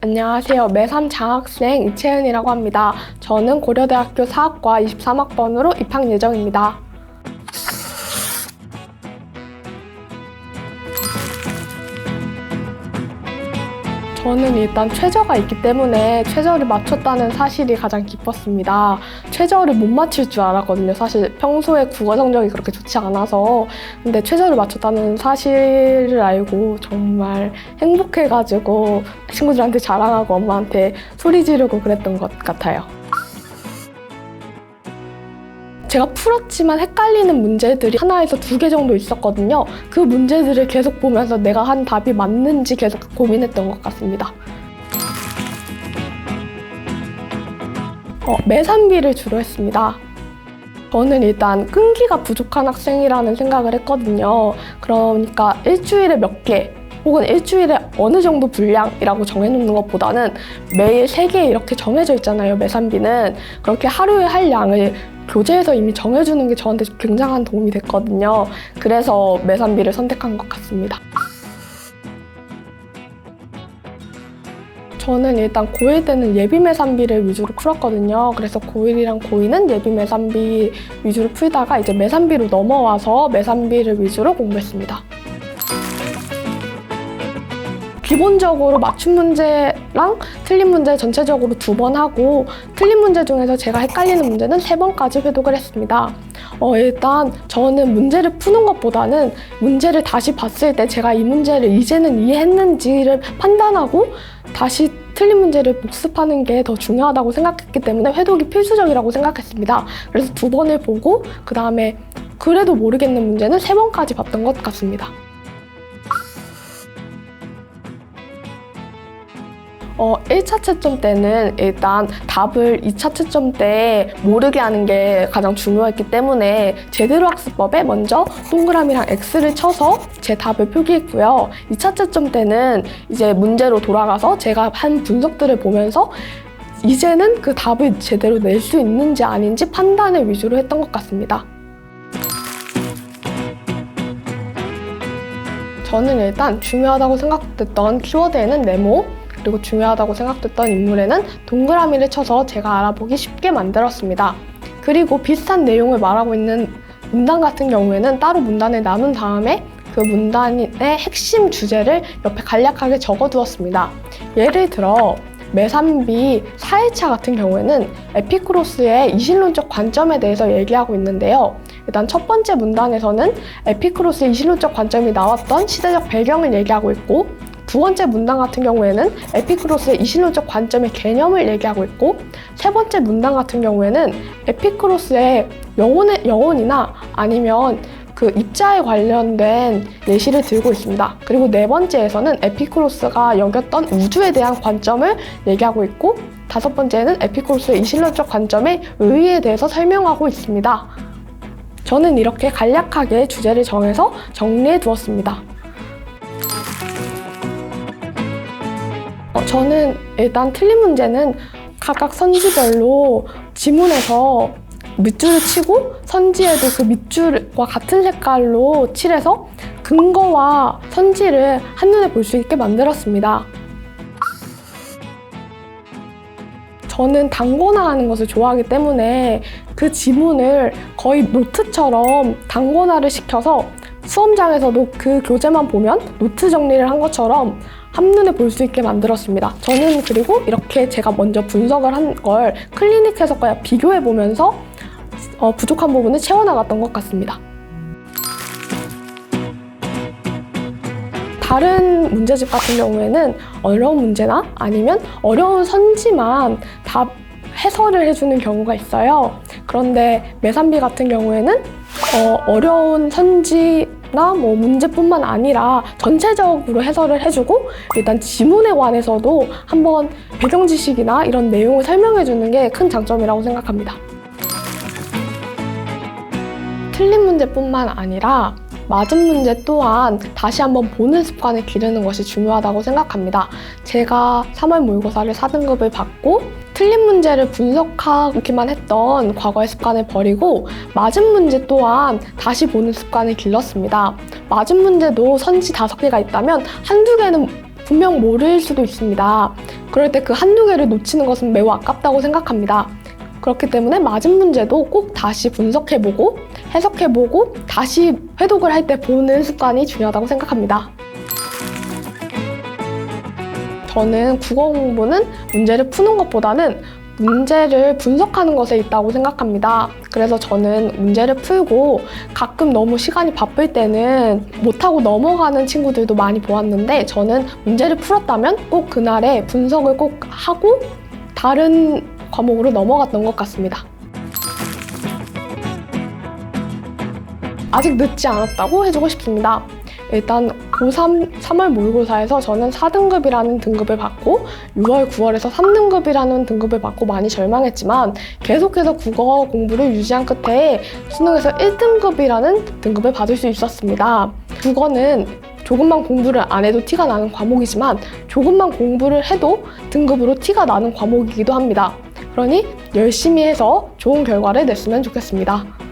안녕하세요. 매3 장학생 이채은이라고 합니다. 저는 고려대학교 사학과 23학번으로 입학 예정입니다. 저는 일단 최저가 있기 때문에 최저를 맞췄다는 사실이 가장 기뻤습니다. 최저를 못 맞출 줄 알았거든요. 사실 평소에 국어 성적이 그렇게 좋지 않아서. 근데 최저를 맞췄다는 사실을 알고 정말 행복해가지고 친구들한테 자랑하고 엄마한테 소리 지르고 그랬던 것 같아요. 제가 풀었지만 헷갈리는 문제들이 하나에서 2개 정도 있었거든요. 그 문제들을 계속 보면서 내가 한 답이 맞는지 계속 고민했던 것 같습니다. 매3비를 주로 했습니다. 저는 일단 끈기가 부족한 학생이라는 생각을 했거든요. 그러니까 일주일에 몇 개, 혹은 일주일에 어느 정도 분량이라고 정해놓는 것보다는 매일 3개 이렇게 정해져 있잖아요, 매3비는. 그렇게 하루에 할 양을 교재에서 이미 정해주는 게 저한테 굉장한 도움이 됐거든요. 그래서 매3비를 선택한 것 같습니다. 저는 일단 고1 때는 예비 매3비를 위주로 풀었거든요. 그래서 고1이랑 고2는 예비 매3비 위주로 풀다가 이제 매3비로 넘어와서 매3비를 위주로 공부했습니다. 기본적으로 맞춤 문제랑 틀린 문제 전체적으로 2번 하고, 틀린 문제 중에서 제가 헷갈리는 문제는 3번까지 회독을 했습니다. 일단 저는 문제를 푸는 것보다는 문제를 다시 봤을 때 제가 이 문제를 이제는 이해했는지를 판단하고 다시 틀린 문제를 복습하는 게 더 중요하다고 생각했기 때문에 회독이 필수적이라고 생각했습니다. 그래서 2번을 보고 그 다음에 그래도 모르겠는 문제는 3번까지 봤던 것 같습니다. 1차 채점 때는 일단 답을 2차 채점 때 모르게 하는 게 가장 중요했기 때문에 제대로 학습법에 먼저 동그라미랑 X를 쳐서 제 답을 표기했고요. 2차 채점 때는 이제 문제로 돌아가서 제가 한 분석들을 보면서 이제는 그 답을 제대로 낼 수 있는지 아닌지 판단을 위주로 했던 것 같습니다. 저는 일단 중요하다고 생각됐던 키워드에는 네모, 그리고 중요하다고 생각됐던 인물에는 동그라미를 쳐서 제가 알아보기 쉽게 만들었습니다. 그리고 비슷한 내용을 말하고 있는 문단 같은 경우에는 따로 문단을 나눈 다음에 그 문단의 핵심 주제를 옆에 간략하게 적어두었습니다. 예를 들어 매3비 4일차 같은 경우에는 에피쿠로스의 이신론적 관점에 대해서 얘기하고 있는데요. 일단 첫 번째 문단에서는 에피쿠로스의 이신론적 관점이 나왔던 시대적 배경을 얘기하고 있고, 2번째 문단 같은 경우에는 에피쿠로스의 이신론적 관점의 개념을 얘기하고 있고, 3번째 문단 같은 경우에는 에피쿠로스의 영혼이나 아니면 그 입자에 관련된 예시를 들고 있습니다. 그리고 4번째에서는 에피쿠로스가 여겼던 우주에 대한 관점을 얘기하고 있고, 5번째는 에피쿠로스의 이신론적 관점의 의의에 대해서 설명하고 있습니다. 저는 이렇게 간략하게 주제를 정해서 정리해 두었습니다. 저는 일단 틀린 문제는 각각 선지별로 지문에서 밑줄을 치고 선지에도 그 밑줄과 같은 색깔로 칠해서 근거와 선지를 한눈에 볼 수 있게 만들었습니다. 저는 단권화하는 것을 좋아하기 때문에 그 지문을 거의 노트처럼 단권화를 시켜서 수험장에서도 그 교재만 보면 노트 정리를 한 것처럼 한눈에 볼 수 있게 만들었습니다. 저는 그리고 이렇게 제가 먼저 분석을 한 걸 클리닉 해석과 비교해 보면서 부족한 부분을 채워나갔던 것 같습니다. 다른 문제집 같은 경우에는 어려운 문제나 아니면 어려운 선지만 답 해설을 해주는 경우가 있어요. 그런데 매3비 같은 경우에는 어려운 선지나 문제뿐만 아니라 전체적으로 해설을 해주고, 일단 지문에 관해서도 한번 배경 지식이나 이런 내용을 설명해주는 게 큰 장점이라고 생각합니다. 틀린 문제뿐만 아니라 맞은 문제 또한 다시 한번 보는 습관을 기르는 것이 중요하다고 생각합니다. 제가 3월 모의고사를 4등급을 받고 틀린 문제를 분석하기만 했던 과거의 습관을 버리고 맞은 문제 또한 다시 보는 습관을 길렀습니다. 맞은 문제도 선지 5개가 있다면 한두 개는 분명 모를 수도 있습니다. 그럴 때 그 한두 개를 놓치는 것은 매우 아깝다고 생각합니다. 그렇기 때문에 맞은 문제도 꼭 다시 분석해보고 해석해보고 다시 회독을 할 때 보는 습관이 중요하다고 생각합니다. 저는 국어 공부는 문제를 푸는 것보다는 문제를 분석하는 것에 있다고 생각합니다. 그래서 저는 문제를 풀고 가끔 너무 시간이 바쁠 때는 못하고 넘어가는 친구들도 많이 보았는데, 저는 문제를 풀었다면 꼭 그날에 분석을 꼭 하고 다른 과목으로 넘어갔던 것 같습니다. 아직 늦지 않았다고 해주고 싶습니다. 일단 고3 3월 모의고사에서 저는 4등급이라는 등급을 받고 6월, 9월에서 3등급이라는 등급을 받고 많이 절망했지만 계속해서 국어 공부를 유지한 끝에 수능에서 1등급이라는 등급을 받을 수 있었습니다. 국어는 조금만 공부를 안 해도 티가 나는 과목이지만 조금만 공부를 해도 등급으로 티가 나는 과목이기도 합니다. 그러니 열심히 해서 좋은 결과를 냈으면 좋겠습니다.